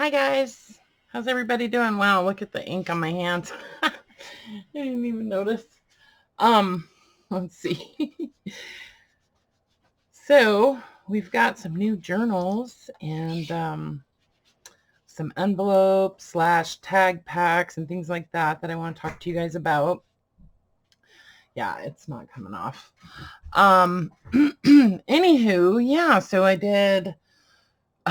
Hi guys, how's everybody doing? Wow, look at the ink on my hands. I didn't even notice. Let's see. So we've got some new journals and some envelopes / tag packs and things like that I want to talk to you guys about. Yeah, it's not coming off. Anywho, yeah, so I did.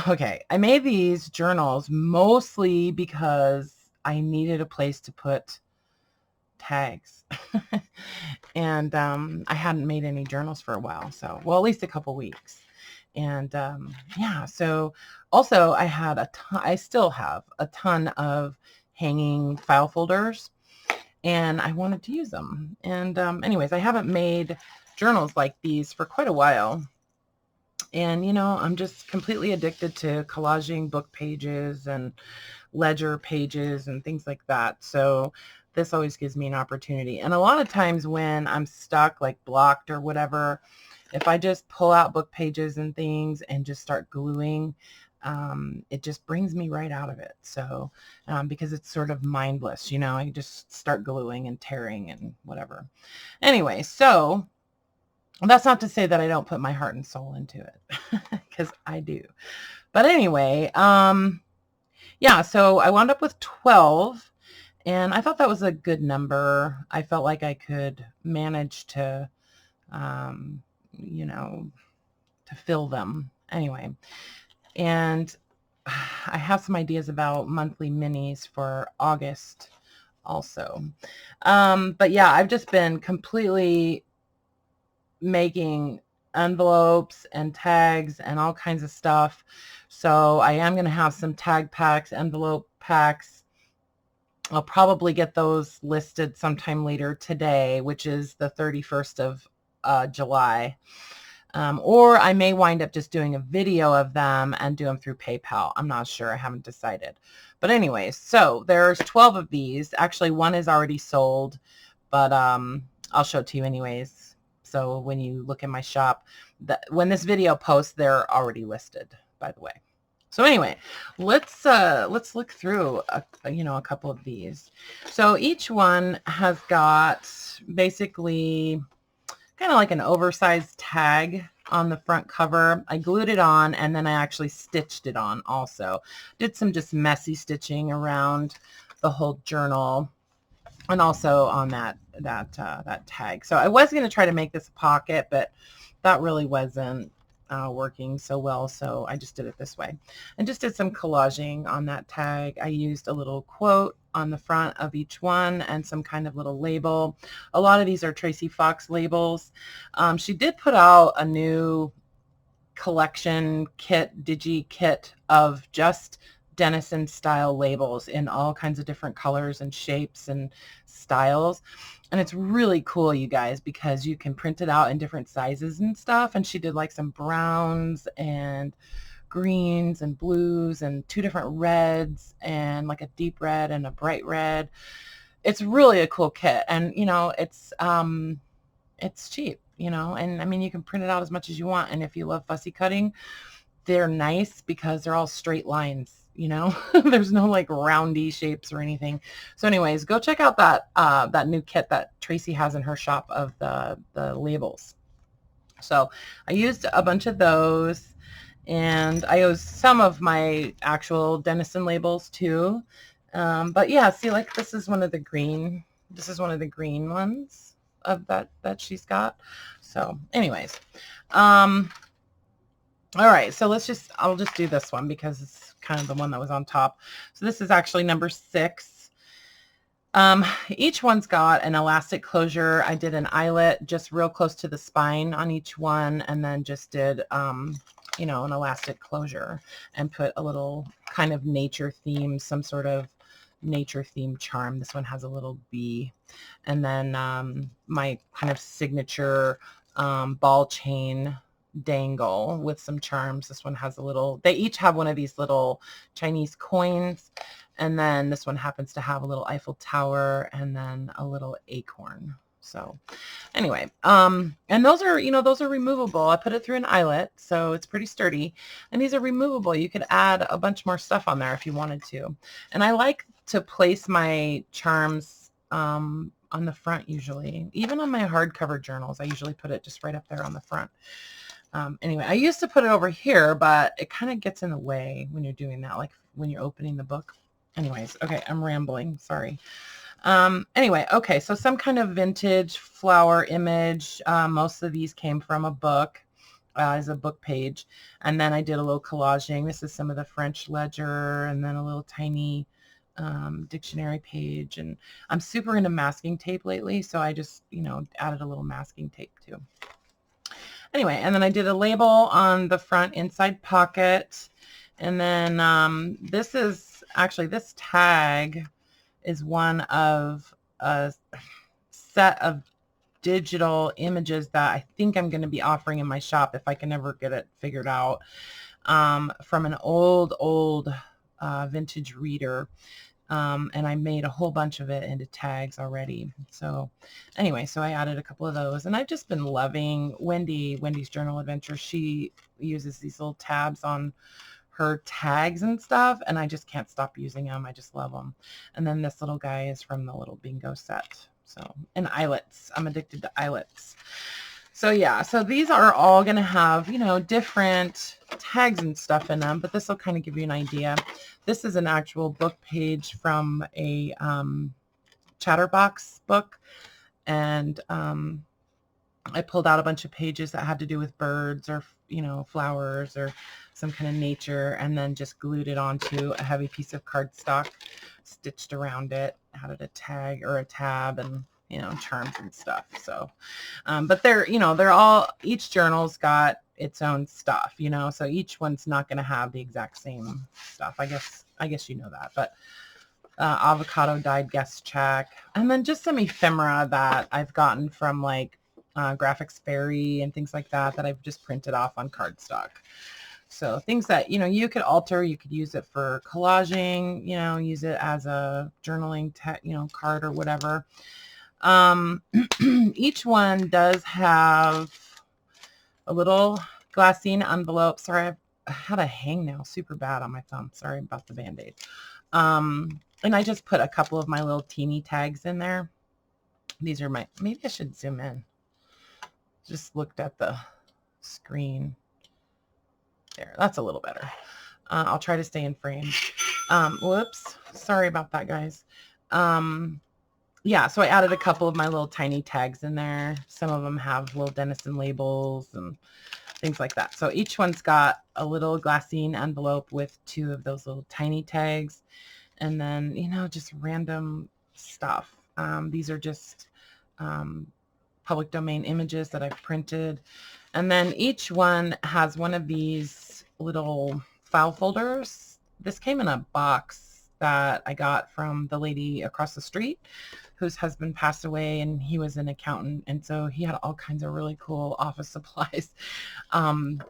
Okay, I made these journals mostly because I needed a place to put tags. And I hadn't made any journals for a while, so, well, at least a couple weeks. And yeah, so also I had I still have a ton of hanging file folders, and I wanted to use them. And anyways, I haven't made journals like these for quite a while. And, I'm just completely addicted to collaging book pages and ledger pages and things like that. So this always gives me an opportunity. And a lot of times when I'm stuck, like blocked or whatever, if I just pull out book pages and things and just start gluing, it just brings me right out of it. So because it's sort of mindless, I just start gluing and tearing and whatever. Anyway, so that's not to say that I don't put my heart and soul into it, because I do. But anyway, yeah, so I wound up with 12, and I thought that was a good number. I felt like I could manage to, to fill them anyway. And I have some ideas about monthly minis for August also. But yeah, I've just been completely making envelopes and tags and all kinds of stuff. So I am going to have some tag packs, envelope packs. I'll probably get those listed sometime later today, which is the 31st of July. Or I may wind up just doing a video of them and do them through PayPal. I'm not sure. I haven't decided. But anyway, so there's 12 of these. Actually, one is already sold, but I'll show it to you anyways. So when you look in my shop, when this video posts, they're already listed, by the way. So anyway, let's look through a couple of these. So each one has got basically kind of like an oversized tag on the front cover. I glued it on, and then I actually stitched it on also. Did some just messy stitching around the whole journal, and also on that tag. So I was going to try to make this a pocket, but that really wasn't working so well, so I just did it this way. And just did some collaging on that tag. I used a little quote on the front of each one and some kind of little label. A lot of these are Tracie Fox labels. She did put out a new collection kit, digi kit, of just Denison style labels in all kinds of different colors and shapes and styles. And it's really cool, you guys, because you can print it out in different sizes and stuff. And she did like some browns and greens and blues and 2 different reds and like a deep red and a bright red. It's really a cool kit. And it's cheap, and I mean, you can print it out as much as you want. And if you love fussy cutting, they're nice because they're all straight lines. There's no like roundy shapes or anything. So anyways, go check out that new kit that Tracie has in her shop of the labels. So I used a bunch of those, and I used some of my actual Denison labels too. But yeah, see, like this is one of the green ones of that she's got. So anyways, all right, so I'll just do this one because it's kind of the one that was on top. So this is actually number 6. Each one's got an elastic closure. I did an eyelet just real close to the spine on each one, and then just did, an elastic closure and put a little kind of nature theme, some sort of nature theme charm. This one has a little bee. And then my kind of signature ball chain dangle with some charms. This one has they each have one of these little Chinese coins, and then this one happens to have a little Eiffel Tower and then a little acorn. So anyway, and those are, those are removable. I put it through an eyelet, so it's pretty sturdy. And these are removable. You could add a bunch more stuff on there if you wanted to. And I like to place my charms on the front usually. Even on my hardcover journals, I usually put it just right up there on the front. Anyway, I used to put it over here, but it kind of gets in the way when you're doing that, like when you're opening the book. Anyways, okay, I'm rambling. Sorry. Anyway, okay, so some kind of vintage flower image. Most of these came from a book, as a book page. And then I did a little collaging. This is some of the French ledger, and then a little tiny dictionary page. And I'm super into masking tape lately, so I just, added a little masking tape too. Anyway, and then I did a label on the front inside pocket. And then this is actually, this tag is one of a set of digital images that I think I'm going to be offering in my shop if I can ever get it figured out, from an old vintage reader. And I made a whole bunch of it into tags already. So anyway, so I added a couple of those, and I've just been loving Wendy's Journal Adventure. She uses these little tabs on her tags and stuff, and I just can't stop using them. I just love them. And then this little guy is from the little bingo set. So, and eyelets. I'm addicted to eyelets. So yeah, so these are all going to have, different tags and stuff in them, but this will kind of give you an idea. This is an actual book page from a Chatterbox book, and I pulled out a bunch of pages that had to do with birds or, flowers or some kind of nature, and then just glued it onto a heavy piece of cardstock, stitched around it, added a tag or a tab, and charms and stuff. So, but they're all, each journal's got its own stuff, so each one's not going to have the exact same stuff. I guess you know that, but avocado dyed guest check, and then just some ephemera that I've gotten from like Graphics Fairy and things like that that I've just printed off on cardstock. So things that, you could alter, you could use it for collaging, use it as a journaling, card or whatever. Each one does have a little glassine envelope. Sorry, I had a hangnail super bad on my thumb. Sorry about the Band-Aid. And I just put a couple of my little teeny tags in there. These are maybe I should zoom in. Just looked at the screen. There, that's a little better. I'll try to stay in frame. Whoops. Sorry about that, guys. Yeah, so I added a couple of my little tiny tags in there. Some of them have little Denison labels and things like that. So each one's got a little glassine envelope with 2 of those little tiny tags. And then, just random stuff. These are just public domain images that I've printed. And then each one has one of these little file folders. This came in a box that I got from the lady across the street whose husband passed away, and he was an accountant, and so he had all kinds of really cool office supplies.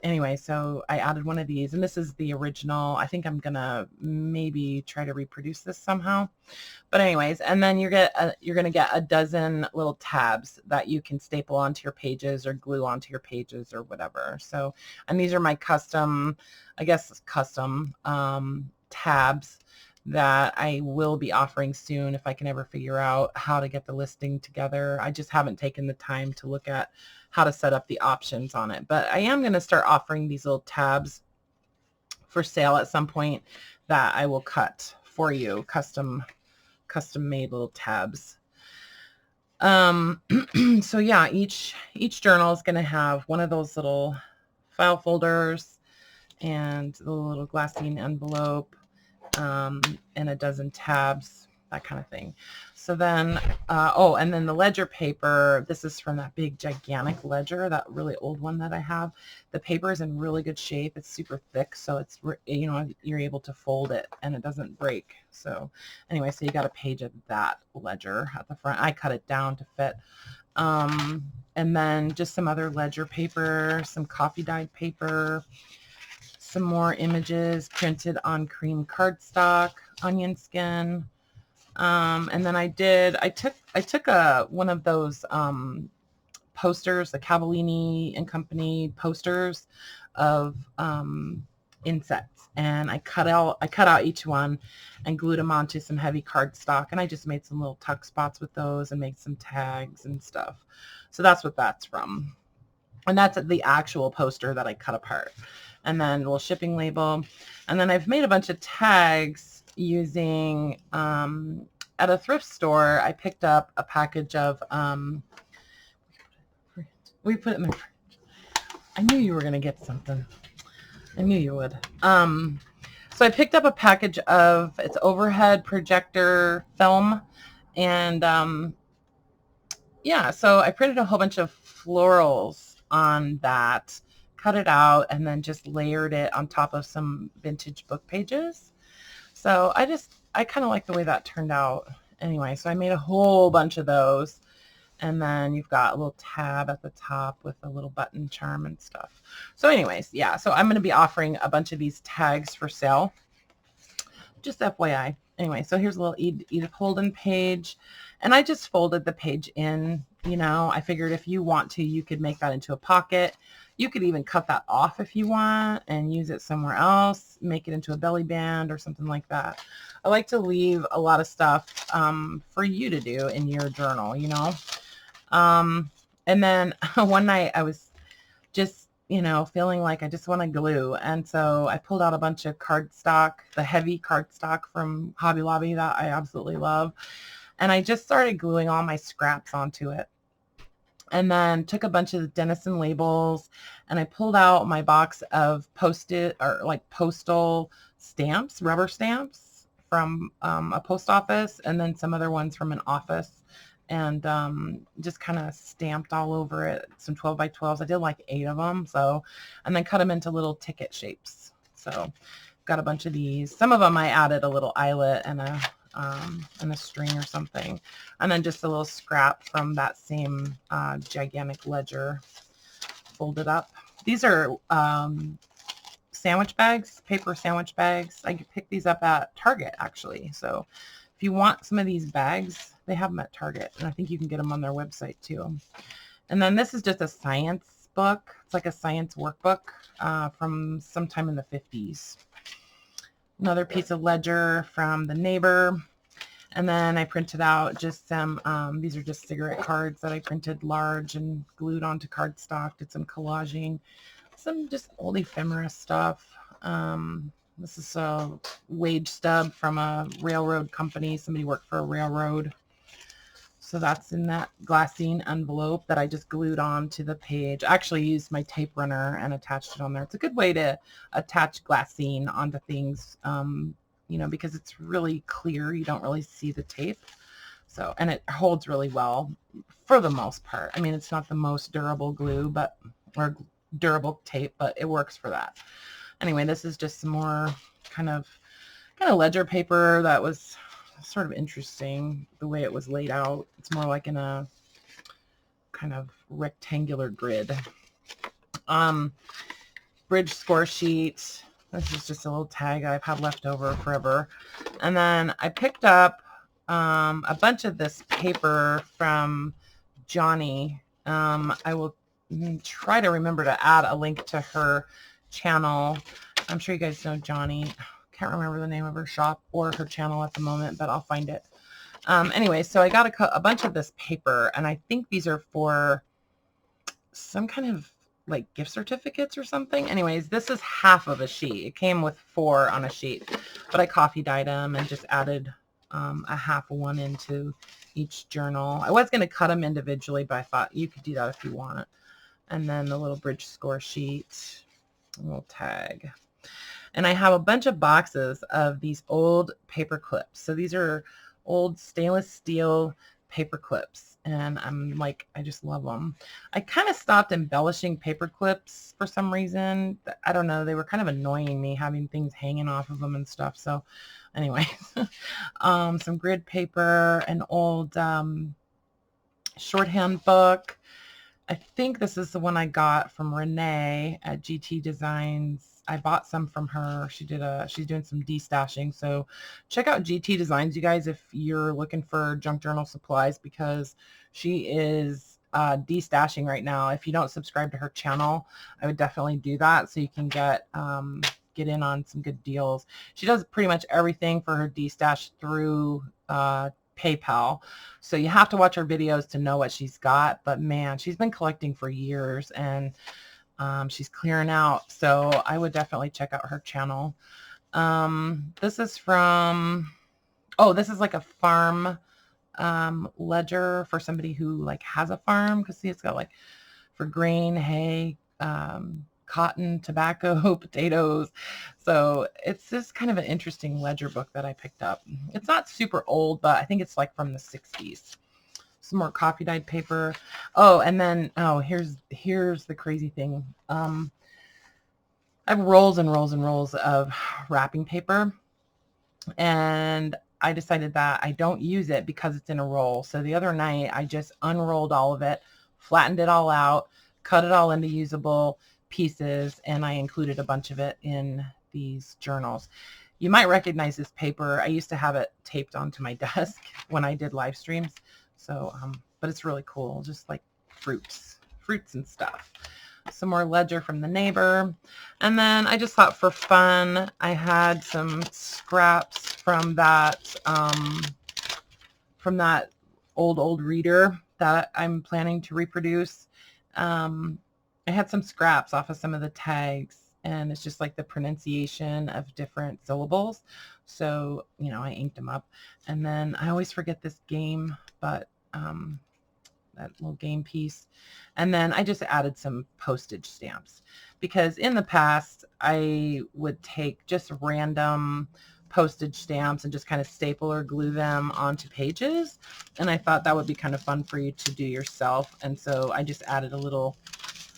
Anyway, so I added one of these, and this is the original. I think I'm gonna maybe try to reproduce this somehow, but anyways, and then you're gonna get a dozen little tabs that you can staple onto your pages or glue onto your pages or whatever. So, and these are my custom, I guess custom tabs that I will be offering soon if I can ever figure out how to get the listing together. I just haven't taken the time to look at how to set up the options on it, but I am going to start offering these little tabs for sale at some point that I will cut for you, custom made little tabs. So yeah, each journal is going to have one of those little file folders and the little glassine envelope, and a dozen tabs, that kind of thing. So then, oh, and then the ledger paper, this is from that big gigantic ledger, that really old one that I have. The paper is in really good shape. It's super thick, so it's, you're able to fold it and it doesn't break. So anyway, so you got a page of that ledger at the front. I cut it down to fit. And then just some other ledger paper, some coffee dyed paper, some more images printed on cream cardstock, onion skin, And then I took one of those posters, the Cavallini and Company posters of insects, and I cut out each one and glued them onto some heavy cardstock, and I just made some little tuck spots with those and made some tags and stuff. So that's what that's from. And that's the actual poster that I cut apart. And then a little shipping label. And then I've made a bunch of tags using, at a thrift store, I picked up a package of, we put it in the fridge. I knew you were going to get something. I knew you would. So I picked up a package of, it's overhead projector film. And yeah, so I printed a whole bunch of florals on that, cut it out, and then just layered it on top of some vintage book pages. So I kind of like the way that turned out anyway. So I made a whole bunch of those. And then you've got a little tab at the top with a little button charm and stuff. So anyways, yeah, so I'm going to be offering a bunch of these tags for sale. Just FYI. Anyway, so here's a little Edith Holden page. And I just folded the page in, you know. I figured if you want to, you could make that into a pocket. You could even cut that off if you want and use it somewhere else, make it into a belly band or something like that. I like to leave a lot of stuff for you to do in your journal, you know. And then one night I was just, you know, feeling like I just want to glue. And so I pulled out a bunch of cardstock, the heavy cardstock from Hobby Lobby that I absolutely love. And I just started gluing all my scraps onto it. And then took a bunch of Denison labels, and I pulled out my box of postal stamps, rubber stamps from a post office, and then some other ones from an office, and just kind of stamped all over it, some 12 by 12s. I did like 8 of them. So, and then cut them into little ticket shapes. So got a bunch of these. Some of them I added a little eyelet and a string or something, and then just a little scrap from that same gigantic ledger folded up. These are sandwich bags, paper sandwich bags. I picked these up at Target, actually. So if you want some of these bags, they have them at Target, and I think you can get them on their website too. And then this is just a science book. It's like a science workbook from sometime in the 50s. Another piece of ledger from the neighbor. And then I printed out just some, these are just cigarette cards that I printed large and glued onto cardstock, did some collaging, some just old ephemera stuff. This is a wage stub from a railroad company. Somebody worked for a railroad. So that's in that glassine envelope that I just glued onto the page. I actually used my tape runner and attached it on there. It's a good way to attach glassine onto things, you know, because it's really clear. You don't really see the tape. So, and it holds really well for the most part. I mean, it's not the most durable glue, or durable tape, but it works for that. Anyway, this is just some more kind of ledger paper that was sort of interesting the way it was laid out. It's more like in a kind of rectangular grid. Bridge score sheet. This is just a little tag I've had left over forever. And then I picked up a bunch of this paper from Johnny. I will try to remember to add a link to her channel. I'm sure you guys know Johnny. Can't remember the name of her shop or her channel at the moment, but I'll find it. Anyway, so I got a bunch of this paper, and I think these are for some kind of like gift certificates or something. Anyways, this is half of a sheet. It came with 4 on a sheet, but I coffee dyed them and just added a half of one into each journal. I was going to cut them individually, but I thought you could do that if you want it. And then the little bridge score sheet, a little tag. And I have a bunch of boxes of these old paper clips. So these are old stainless steel paper clips. And I'm like, I just love them. I kind of stopped embellishing paper clips for some reason. I don't know. They were kind of annoying me, having things hanging off of them and stuff. So anyway, some grid paper, an old shorthand book. I think this is the one I got from Renee at GT Designs I bought some from her. She's doing some destashing. So check out GT Designs, you guys, if you're looking for junk journal supplies, because she is destashing right now. If you don't subscribe to her channel, I would definitely do that so you can get in on some good deals. She does pretty much everything for her destash through PayPal. So you have to watch her videos to know what she's got. But man, she's been collecting for years, and she's clearing out. So I would definitely check out her channel. This is from, oh, this is like a farm ledger for somebody who like has a farm, because see, it's got like for grain, hay, cotton, tobacco, potatoes. So it's just kind of an interesting ledger book that I picked up. It's not super old, but I think it's like from the 60s. Some more coffee dyed paper. Oh, and then, oh, here's the crazy thing. I have rolls and rolls and rolls of wrapping paper, and I decided that I don't use it because it's in a roll. So the other night I just unrolled all of it, flattened it all out, cut it all into usable pieces, and I included a bunch of it in these journals. You might recognize this paper. I used to have it taped onto my desk when I did live streams. So, but it's really cool, just like fruits and stuff. Some more ledger from the neighbor. And then I just thought for fun, I had some scraps from that old reader that I'm planning to reproduce. I had some scraps off of some of the tags, and it's just like the pronunciation of different syllables. So, you know, I inked them up. And then I always forget this game, but that little game piece. And then I just added some postage stamps, because in the past I would take just random postage stamps and just kind of staple or glue them onto pages. And I thought that would be kind of fun for you to do yourself. And so I just added a little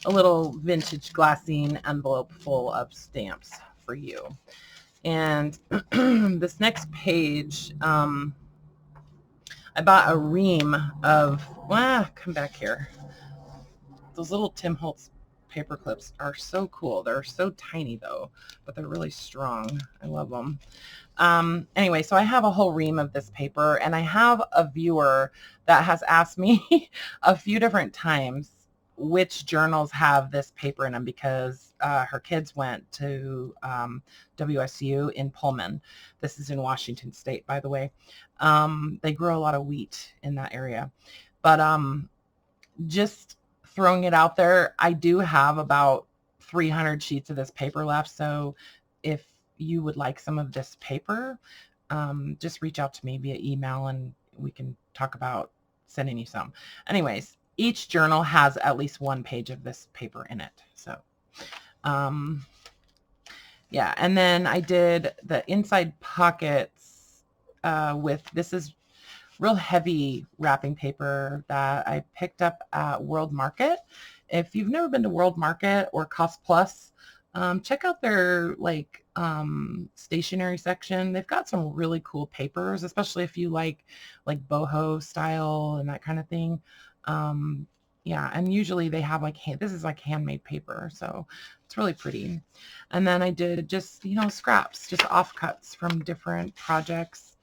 vintage glassine envelope full of stamps for you. And this next page, I bought a ream of, come back here. Those little Tim Holtz paper clips are so cool. They're so tiny though, but they're really strong. I love them. Anyway, so I have a whole ream of this paper, and I have a viewer that has asked me a few different times which journals have this paper in them, because her kids went to WSU in Pullman. This is in Washington State, by the way. They grow a lot of wheat in that area. But just throwing it out there, I do have about 300 sheets of this paper left. So if you would like some of this paper, just reach out to me via email and we can talk about sending you some. Anyways, each journal has at least one page of this paper in it. So, yeah. And then I did the inside pockets with, this is real heavy wrapping paper that I picked up at World Market. If you've never been to World Market or Cost Plus, check out their stationery section. They've got some really cool papers, especially if you like boho style and that kind of thing. Yeah, and usually they have this is like handmade paper, so it's really pretty. And then I did just, you know, scraps, just offcuts from different projects.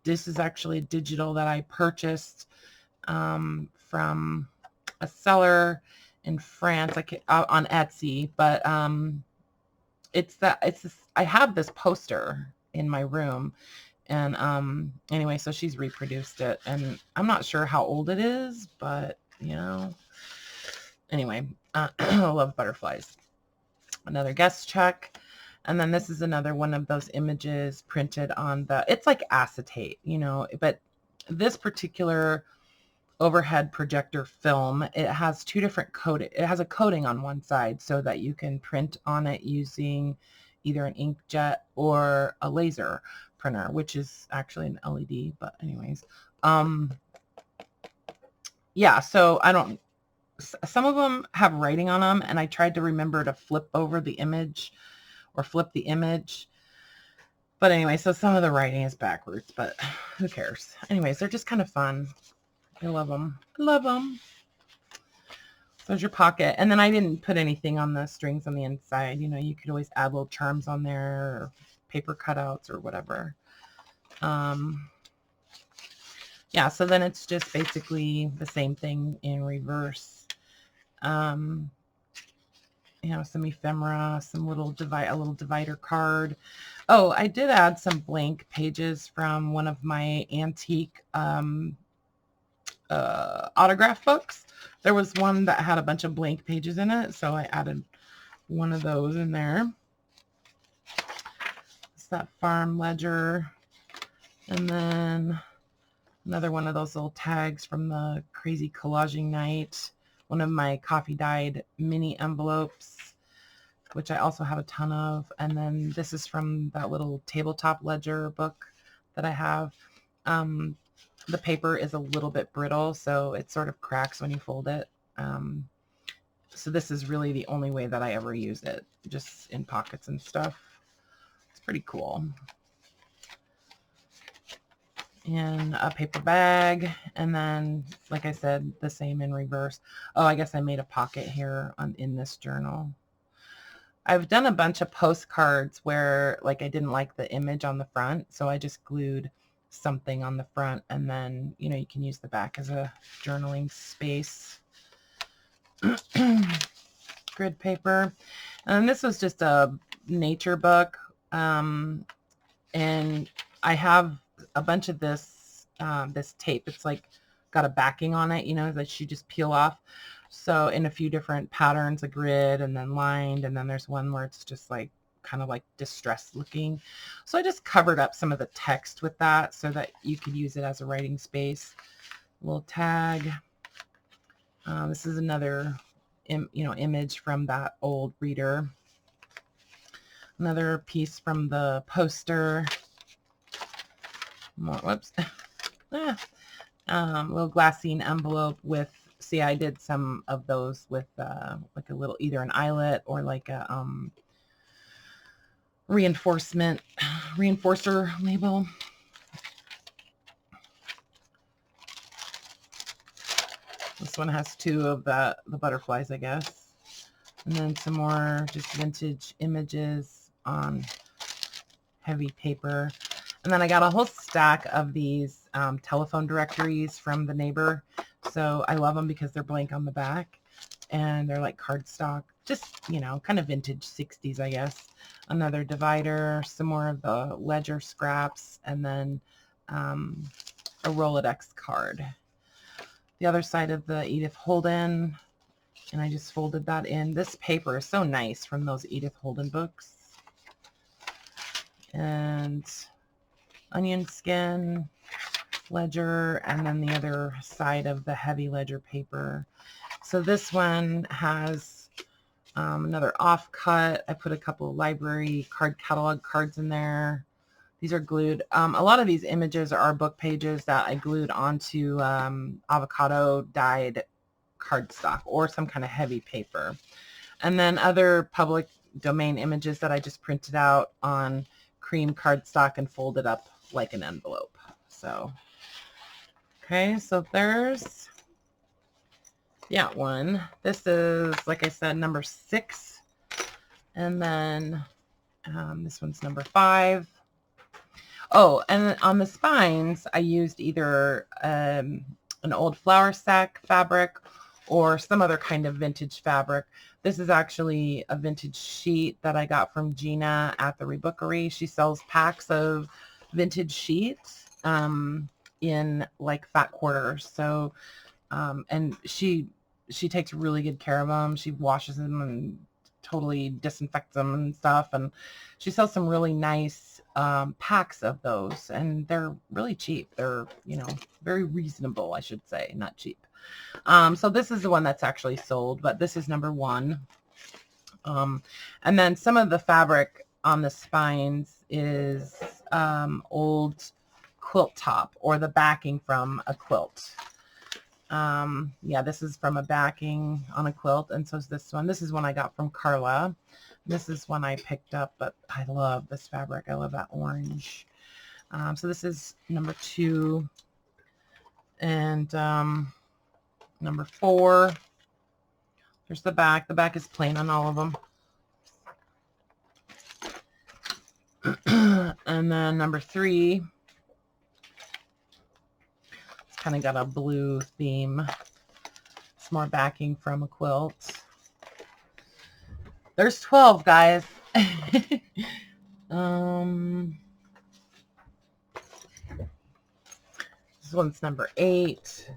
This is actually a digital that I purchased from a seller in France, on Etsy, but I have this poster in my room, and anyway, so she's reproduced it, and I'm not sure how old it is, but you know, anyway, I love butterflies. Another guest check. And then this is another one of those images printed on it's like acetate, you know, but this particular overhead projector film, it has two different coating. It has a coating on one side so that you can print on it using either an inkjet or a laser printer, which is actually an LED, but anyways, yeah, so some of them have writing on them, and I tried to remember to flip over the image or flip the image. But anyway, so some of the writing is backwards, but who cares? Anyways, they're just kind of fun. I love them. I love them. there's your pocket. And then I didn't put anything on the strings on the inside. You know, you could always add little charms on there or paper cutouts or whatever. Yeah, so then it's just basically the same thing in reverse. You know, some ephemera, some little a little divider card. Oh, I did add some blank pages from one of my antique autograph books. There was one that had a bunch of blank pages in it, so I added one of those in there. It's that farm ledger. And then another one of those little tags from the crazy collaging night. One of my coffee dyed mini envelopes, which I also have a ton of. And then this is from that little tabletop ledger book that I have. The paper is a little bit brittle, so it sort of cracks when you fold it. So this is really the only way that I ever use it, just in pockets and stuff. It's pretty cool. In a paper bag, and then, like I said, the same in reverse. Oh, I guess I made a pocket here in this journal. I've done a bunch of postcards where, like, I didn't like the image on the front, so I just glued something on the front, and then, you know, you can use the back as a journaling space. Grid paper. And this was just a nature book, and I have a bunch of this this tape. It's like got a backing on it, you know, that you just peel off. So in a few different patterns, a grid and then lined, and then there's one where it's just like kind of like distressed looking. So I just covered up some of the text with that so that you could use it as a writing space. A little tag. This is another image from that old reader. Another piece from the poster. More, whoops. Little glassine envelope with, see, I did some of those with like a little, either an eyelet or like a reinforcer label. This one has two of the butterflies, I guess. And then some more just vintage images on heavy paper. And then I got a whole stack of these telephone directories from the neighbor. So I love them because they're blank on the back and they're like cardstock, just, you know, kind of vintage 60s, I guess. Another divider, some more of the ledger scraps, and then a Rolodex card. The other side of the Edith Holden, and I just folded that in. This paper is so nice from those Edith Holden books. And onion skin, ledger, and then the other side of the heavy ledger paper. So this one has another offcut. I put a couple of library card catalog cards in there. These are glued. A lot of these images are book pages that I glued onto avocado dyed cardstock or some kind of heavy paper. And then other public domain images that I just printed out on cream cardstock and folded up like an envelope. So, okay, so there's, yeah, one. This is, like I said, number 6. And then this one's number 5. Oh, and on the spines, I used either an old flour sack fabric or some other kind of vintage fabric. This is actually a vintage sheet that I got from Gina at the Rebookery. She sells packs of vintage sheets in like fat quarters. So, and she takes really good care of them. She washes them and totally disinfects them and stuff. And she sells some really nice packs of those, and they're really cheap. They're, you know, very reasonable, I should say, not cheap. So this is the one that's actually sold, but this is number 1. And then some of the fabric on the spines is old quilt top or the backing from a quilt. Yeah, this is from a backing on a quilt, and so is this one. This is one I got from Karla. This is one I picked up, but I love this fabric. I love that orange. So this is number 2. And number 4. There's the back. The back is plain on all of them. And then number 3, it's kind of got a blue theme. It's more backing from a quilt. There's 12, guys. This one's number 8.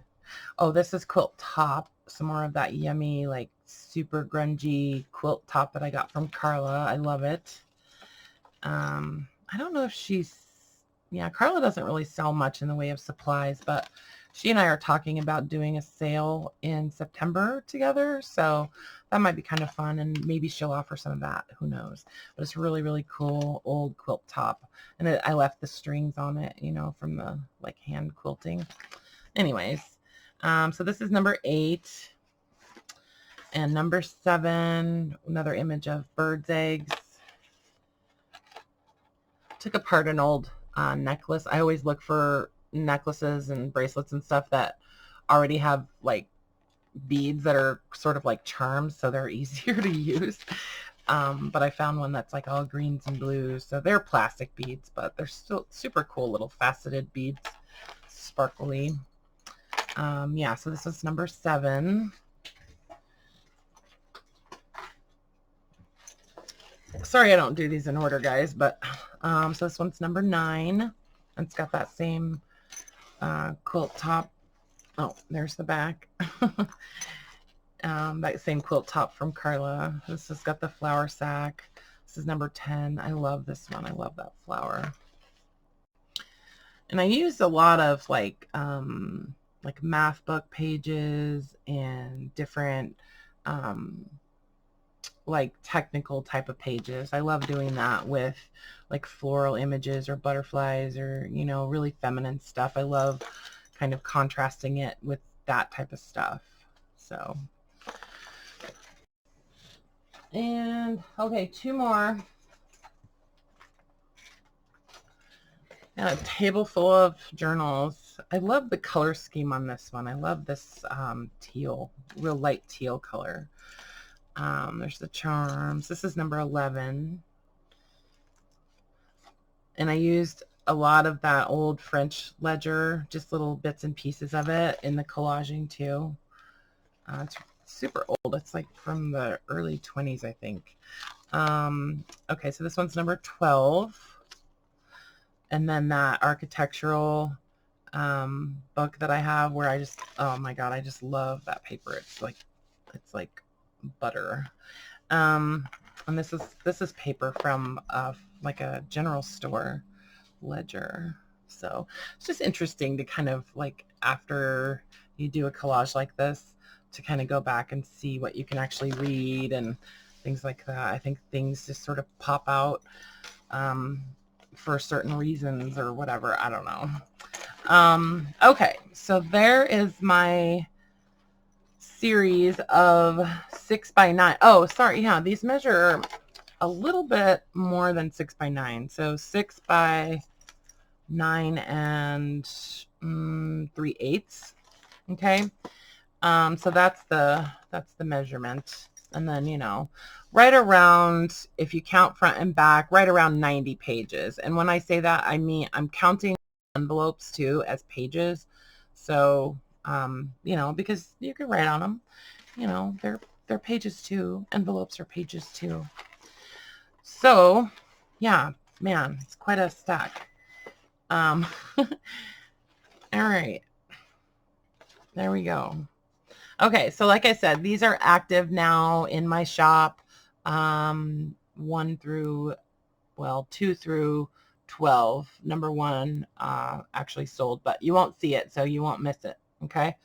Oh, this is quilt top. Some more of that yummy, like super grungy quilt top that I got from Karla. I love it. I don't know if yeah, Karla doesn't really sell much in the way of supplies, but she and I are talking about doing a sale in September together. So that might be kind of fun, and maybe she'll offer some of that. Who knows? But it's really, really cool old quilt top. And I left the strings on it, you know, from the like hand quilting. Anyways, so this is number 8. And number 7, another image of bird's eggs. Took apart an old necklace. I always look for necklaces and bracelets and stuff that already have like beads that are sort of like charms, so they're easier to use. But I found one that's like all greens and blues. So they're plastic beads, but they're still super cool little faceted beads, sparkly. Yeah, so this is number 7. Sorry I don't do these in order, guys, but so this one's number 9. It's got that same quilt top. Oh, there's the back. That same quilt top from Karla. This has got the flower sack. This is number 10. I love this one. I love that flower. And I used a lot of like math book pages and different like technical type of pages. I love doing that with like floral images or butterflies or, you know, really feminine stuff. I love kind of contrasting it with that type of stuff. So, and okay, 2 more. And a table full of journals. I love the color scheme on this one. I love this teal, real light teal color. There's the charms. This is number 11. And I used a lot of that old French ledger, just little bits and pieces of it in the collaging too. It's super old. It's like from the early 20s, I think. Okay, so this one's number 12. And then that architectural book that I have where I just, oh my God, I just love that paper. It's like butter. And this is paper from like a general store ledger. So it's just interesting to kind of like, after you do a collage like this, to kind of go back and see what you can actually read and things like that. I think things just sort of pop out for certain reasons or whatever. I don't know. Okay, so there is my series of 6 by 9. Oh, sorry. Yeah, these measure a little bit more than 6 by 9. So 6 by 9 and 3/8. Okay. So that's the measurement. And then, you know, right around, if you count front and back, right around 90 pages. And when I say that, I mean, I'm counting envelopes too as pages. So, you know, because you can write on them, you know, they're pages too. Envelopes are pages too. So yeah, man, it's quite a stack. All right, there we go. Okay, so like I said, these are active now in my shop. 2 through 12. Number 1 actually sold, but you won't see it, so you won't miss it. Okay.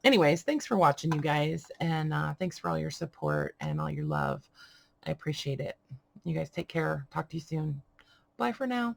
Anyways, thanks for watching, you guys, and thanks for all your support and all your love. I appreciate it. You guys take care. Talk to you soon. Bye for now.